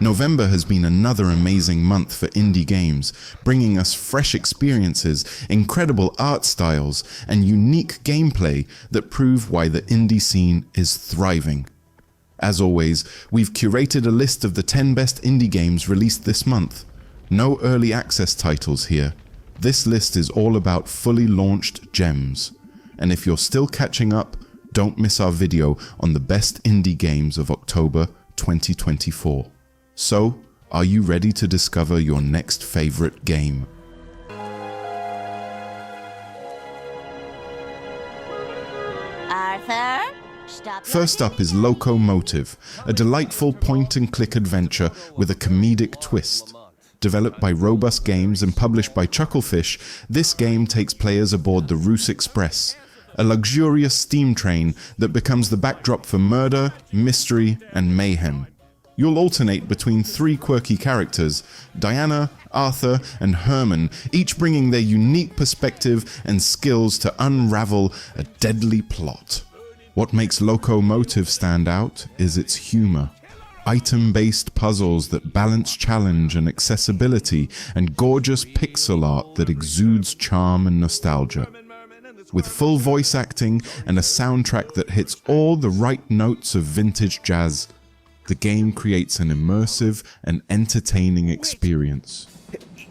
November has been another amazing month for indie games, bringing us fresh experiences, incredible art styles, and unique gameplay that prove why the indie scene is thriving. As always, we've curated a list of the 10 best indie games released this month. No early access titles here. This list is all about fully launched gems. And if you're still catching up, don't miss our video on the best indie games of October 2024. So, are you ready to discover your next favorite game? Arthur? Stop. First up is Locomotive, a delightful point-and-click adventure with a comedic twist. Developed by Robust Games and published by Chucklefish, this game takes players aboard the Roos Express, a luxurious steam train that becomes the backdrop for murder, mystery, and mayhem. You'll alternate between 3 quirky characters, Diana, Arthur, and Herman, each bringing their unique perspective and skills to unravel a deadly plot. What makes Locomotive stand out is its humor. Item-based puzzles that balance challenge and accessibility, and gorgeous pixel art that exudes charm and nostalgia. With full voice acting and a soundtrack that hits all the right notes of vintage jazz, the game creates an immersive and entertaining experience.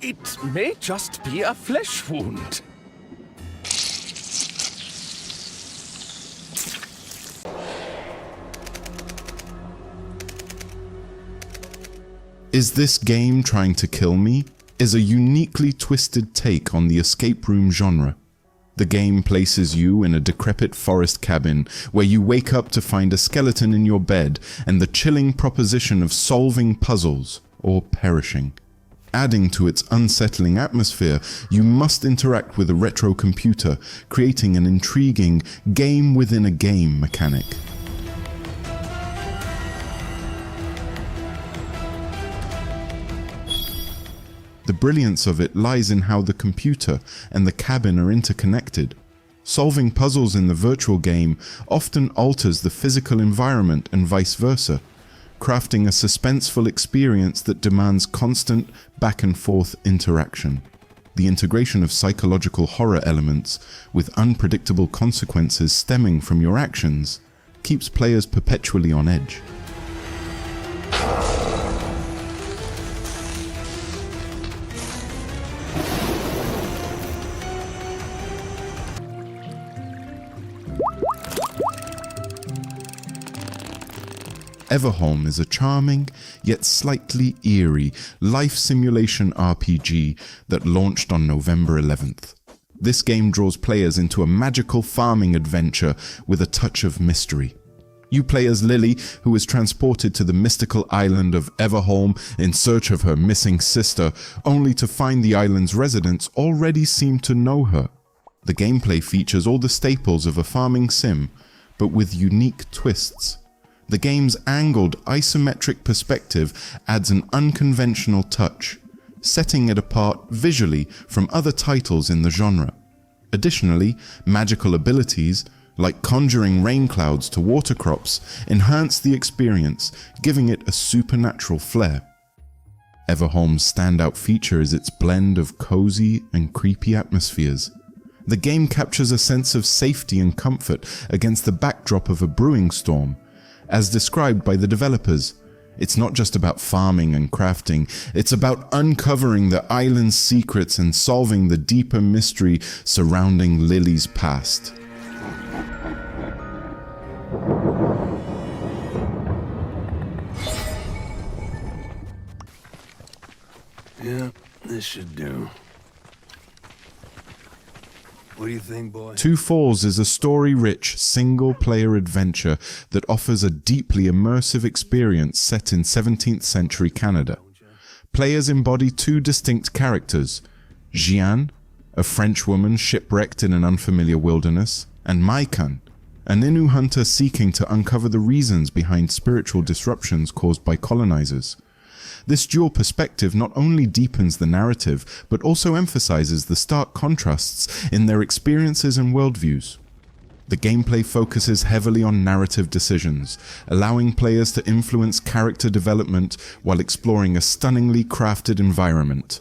It may just be a flesh wound. Is This Game Trying to Kill Me? Is a uniquely twisted take on the escape room genre. The game places you in a decrepit forest cabin where you wake up to find a skeleton in your bed and the chilling proposition of solving puzzles or perishing. Adding to its unsettling atmosphere, you must interact with a retro computer, creating an intriguing game within a game mechanic. The brilliance of it lies in how the computer and the cabin are interconnected. Solving puzzles in the virtual game often alters the physical environment and vice versa, crafting a suspenseful experience that demands constant back and forth interaction. The integration of psychological horror elements with unpredictable consequences stemming from your actions keeps players perpetually on edge. Everhome is a charming, yet slightly eerie, life simulation RPG that launched on November 11th. This game draws players into a magical farming adventure with a touch of mystery. You play as Lily, who is transported to the mystical island of Everhome in search of her missing sister, only to find the island's residents already seem to know her. The gameplay features all the staples of a farming sim, but with unique twists. The game's angled isometric perspective adds an unconventional touch, setting it apart visually from other titles in the genre. Additionally, magical abilities, like conjuring rain clouds to water crops, enhance the experience, giving it a supernatural flair. Everhome's standout feature is its blend of cozy and creepy atmospheres. The game captures a sense of safety and comfort against the backdrop of a brewing storm. As described by the developers, it's not just about farming and crafting, it's about uncovering the island's secrets and solving the deeper mystery surrounding Lily's past. Yeah, this should do. What do you think, boy? Two Falls is a story-rich, single-player adventure that offers a deeply immersive experience set in 17th century Canada. Players embody 2 distinct characters, Jeanne, a French woman shipwrecked in an unfamiliar wilderness, and Maikan, an Innu hunter seeking to uncover the reasons behind spiritual disruptions caused by colonizers. This dual perspective not only deepens the narrative, but also emphasizes the stark contrasts in their experiences and worldviews. The gameplay focuses heavily on narrative decisions, allowing players to influence character development while exploring a stunningly crafted environment.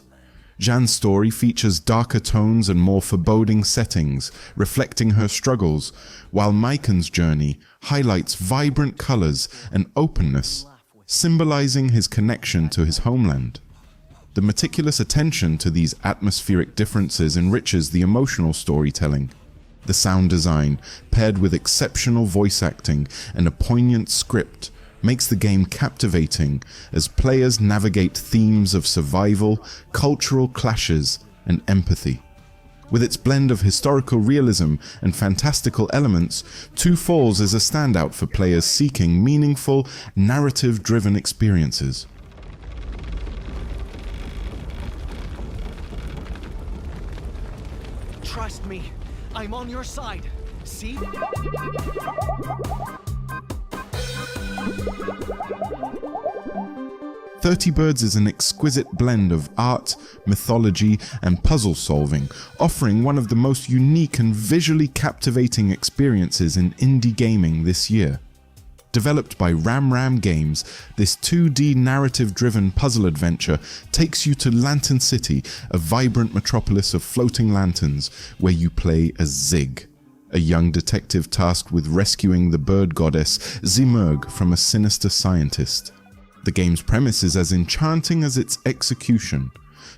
Jeanne's story features darker tones and more foreboding settings, reflecting her struggles, while Maiken's journey highlights vibrant colors and openness, symbolizing his connection to his homeland. The meticulous attention to these atmospheric differences enriches the emotional storytelling. The sound design, paired with exceptional voice acting and a poignant script, makes the game captivating as players navigate themes of survival, cultural clashes, and empathy. With its blend of historical realism and fantastical elements, Two Falls is a standout for players seeking meaningful, narrative-driven experiences. Trust me, I'm on your side. See? 30 Birds is an exquisite blend of art, mythology, and puzzle solving, offering one of the most unique and visually captivating experiences in indie gaming this year. Developed by Ram Games, this 2D narrative-driven puzzle adventure takes you to Lantern City, a vibrant metropolis of floating lanterns, where you play as Zig, a young detective tasked with rescuing the bird goddess Zimurg from a sinister scientist. The game's premise is as enchanting as its execution.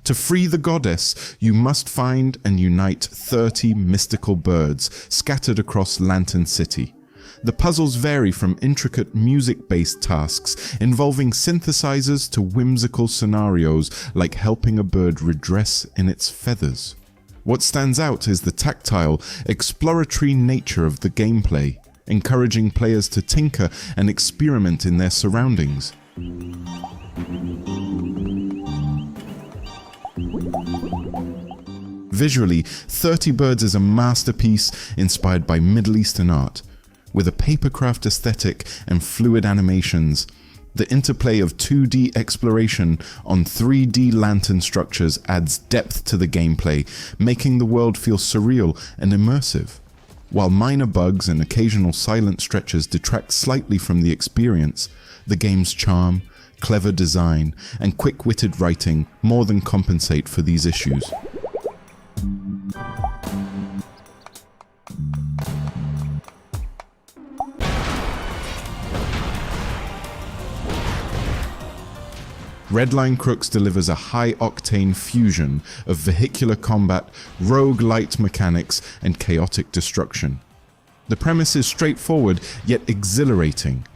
To free the goddess, you must find and unite 30 mystical birds scattered across Lantern City. The puzzles vary from intricate music-based tasks involving synthesizers to whimsical scenarios like helping a bird redress in its feathers. What stands out is the tactile, exploratory nature of the gameplay, encouraging players to tinker and experiment in their surroundings. Visually, 30 Birds is a masterpiece inspired by Middle Eastern art. With a papercraft aesthetic and fluid animations, the interplay of 2D exploration on 3D lantern structures adds depth to the gameplay, making the world feel surreal and immersive. While minor bugs and occasional silent stretches detract slightly from the experience, the game's charm, clever design, and quick-witted writing more than compensate for these issues. Redline Crooks delivers a high-octane fusion of vehicular combat, roguelite mechanics, and chaotic destruction. The premise is straightforward yet exhilarating.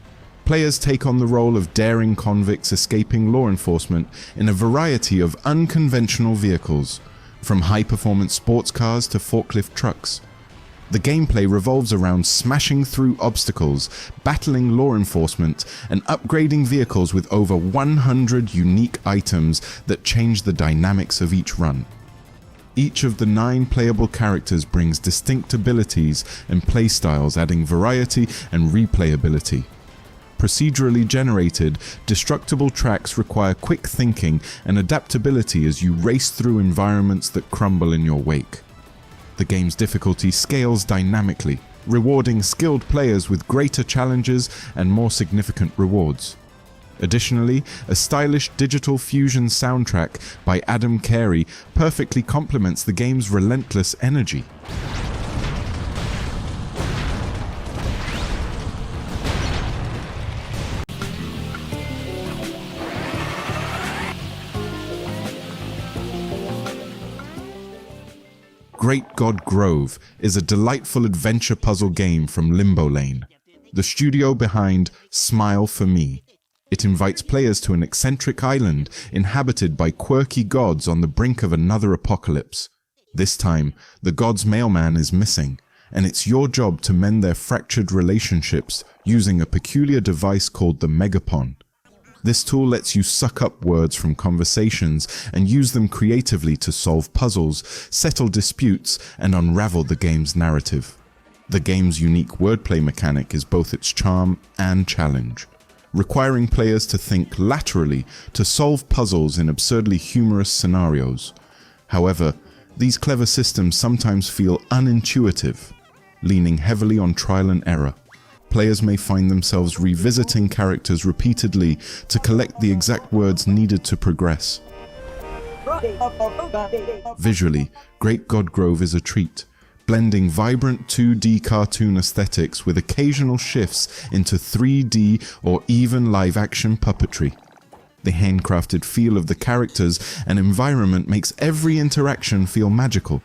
Players take on the role of daring convicts escaping law enforcement in a variety of unconventional vehicles, from high-performance sports cars to forklift trucks. The gameplay revolves around smashing through obstacles, battling law enforcement, and upgrading vehicles with over 100 unique items that change the dynamics of each run. Each of the 9 playable characters brings distinct abilities and playstyles, adding variety and replayability. Procedurally generated, destructible tracks require quick thinking and adaptability as you race through environments that crumble in your wake. The game's difficulty scales dynamically, rewarding skilled players with greater challenges and more significant rewards. Additionally, a stylish digital fusion soundtrack by Adam Carey perfectly complements the game's relentless energy. Great God Grove is a delightful adventure puzzle game from Limbo Lane, the studio behind Smile for Me. It invites players to an eccentric island inhabited by quirky gods on the brink of another apocalypse. This time, the god's mailman is missing, and it's your job to mend their fractured relationships using a peculiar device called the Megapon. This tool lets you suck up words from conversations and use them creatively to solve puzzles, settle disputes, and unravel the game's narrative. The game's unique wordplay mechanic is both its charm and challenge, requiring players to think laterally to solve puzzles in absurdly humorous scenarios. However, these clever systems sometimes feel unintuitive. leaning heavily on trial and error. Players may find themselves revisiting characters repeatedly to collect the exact words needed to progress. Visually, Great God Grove is a treat, blending vibrant 2D cartoon aesthetics with occasional shifts into 3D or even live-action puppetry. The handcrafted feel of the characters and environment makes every interaction feel magical.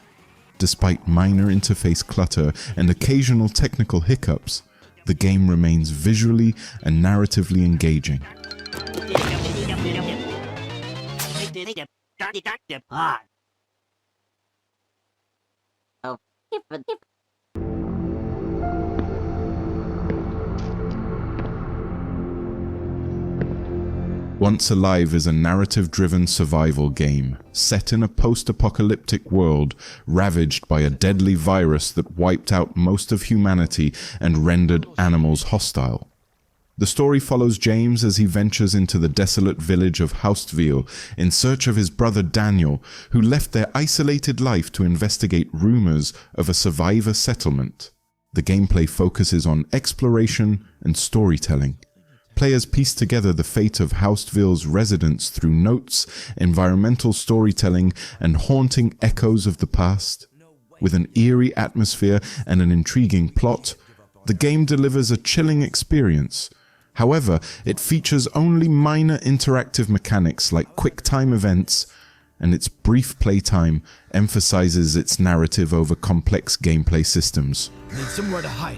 Despite minor interface clutter and occasional technical hiccups, the game remains visually and narratively engaging. Once Alive is a narrative-driven survival game set in a post-apocalyptic world ravaged by a deadly virus that wiped out most of humanity and rendered animals hostile. The story follows James as he ventures into the desolate village of Houstville in search of his brother Daniel, who left their isolated life to investigate rumors of a survivor settlement. The gameplay focuses on exploration and storytelling. Players piece together the fate of Houstville's residents through notes, environmental storytelling, and haunting echoes of the past. With an eerie atmosphere and an intriguing plot, the game delivers a chilling experience. However, it features only minor interactive mechanics like quick-time events, and its brief playtime emphasizes its narrative over complex gameplay systems. Need somewhere to hide.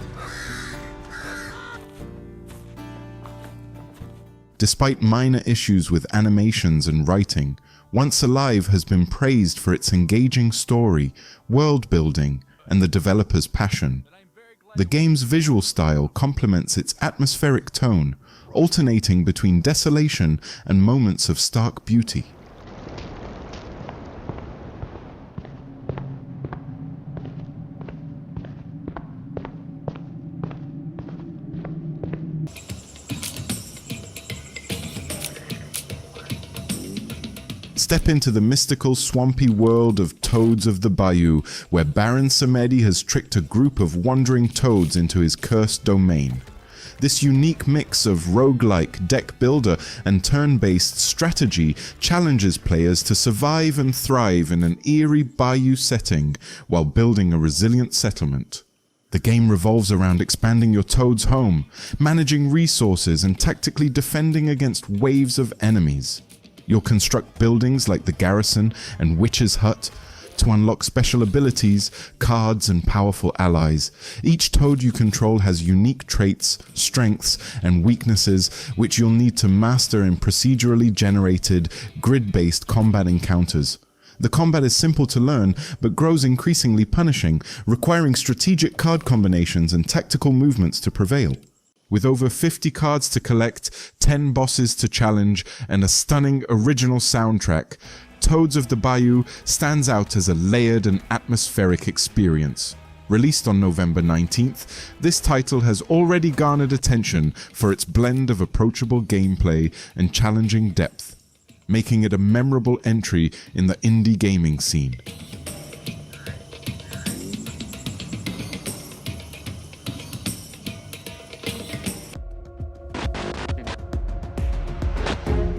Despite minor issues with animations and writing, Once Alive has been praised for its engaging story, world building, and the developer's passion. The game's visual style complements its atmospheric tone, alternating between desolation and moments of stark beauty. Step into the mystical, swampy world of Toads of the Bayou, where Baron Samedi has tricked a group of wandering toads into his cursed domain. This unique mix of roguelike, deck builder, and turn-based strategy challenges players to survive and thrive in an eerie bayou setting while building a resilient settlement. The game revolves around expanding your toad's home, managing resources, and tactically defending against waves of enemies. You'll construct buildings like the Garrison and Witch's Hut to unlock special abilities, cards, and powerful allies. Each toad you control has unique traits, strengths, and weaknesses which you'll need to master in procedurally generated, grid-based combat encounters. The combat is simple to learn, but grows increasingly punishing, requiring strategic card combinations and tactical movements to prevail. With over 50 cards to collect, 10 bosses to challenge, and a stunning original soundtrack, Toads of the Bayou stands out as a layered and atmospheric experience. Released on November 19th, this title has already garnered attention for its blend of approachable gameplay and challenging depth, making it a memorable entry in the indie gaming scene.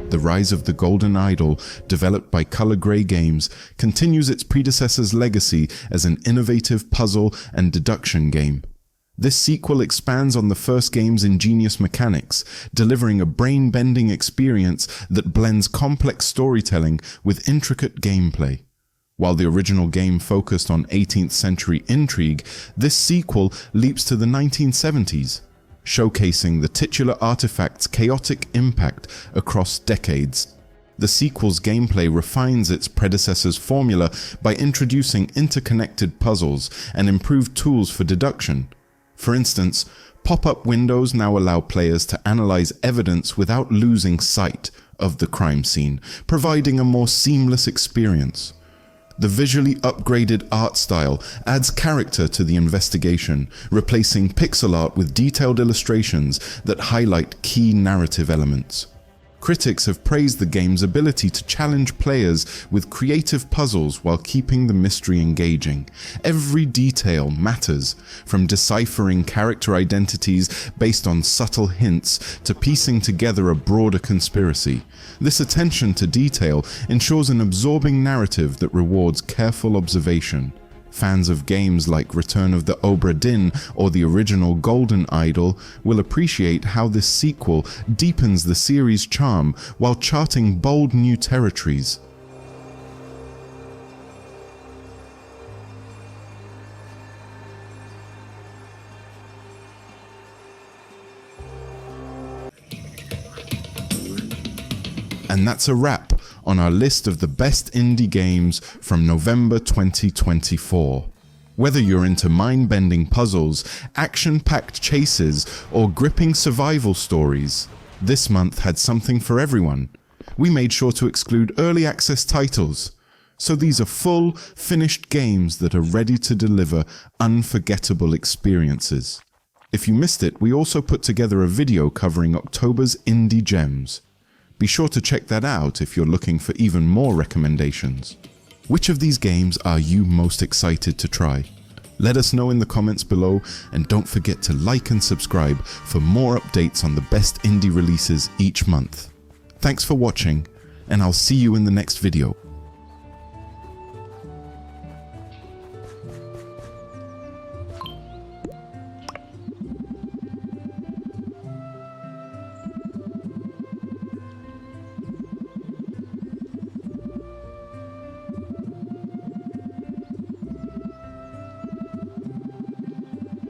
The Rise of the Golden Idol, developed by Color Grey Games, continues its predecessor's legacy as an innovative puzzle and deduction game. This sequel expands on the first game's ingenious mechanics, delivering a brain-bending experience that blends complex storytelling with intricate gameplay. While the original game focused on 18th century intrigue, this sequel leaps to the 1970s. Showcasing the titular artifact's chaotic impact across decades. The sequel's gameplay refines its predecessor's formula by introducing interconnected puzzles and improved tools for deduction. For instance, pop-up windows now allow players to analyze evidence without losing sight of the crime scene, providing a more seamless experience. The visually upgraded art style adds character to the investigation, replacing pixel art with detailed illustrations that highlight key narrative elements. Critics have praised the game's ability to challenge players with creative puzzles while keeping the mystery engaging. Every detail matters, from deciphering character identities based on subtle hints to piecing together a broader conspiracy. This attention to detail ensures an absorbing narrative that rewards careful observation. Fans of games like Return of the Obra Dinn or the original Golden Idol will appreciate how this sequel deepens the series' charm while charting bold new territories. And that's a wrap on our list of the best indie games from November 2024. Whether you're into mind-bending puzzles, action-packed chases, or gripping survival stories, this month had something for everyone. We made sure to exclude early access titles, so these are full, finished games that are ready to deliver unforgettable experiences. If you missed it, we also put together a video covering October's indie gems. Be sure to check that out if you're looking for even more recommendations. Which of these games are you most excited to try? Let us know in the comments below, and don't forget to like and subscribe for more updates on the best indie releases each month. Thanks for watching, and I'll see you in the next video.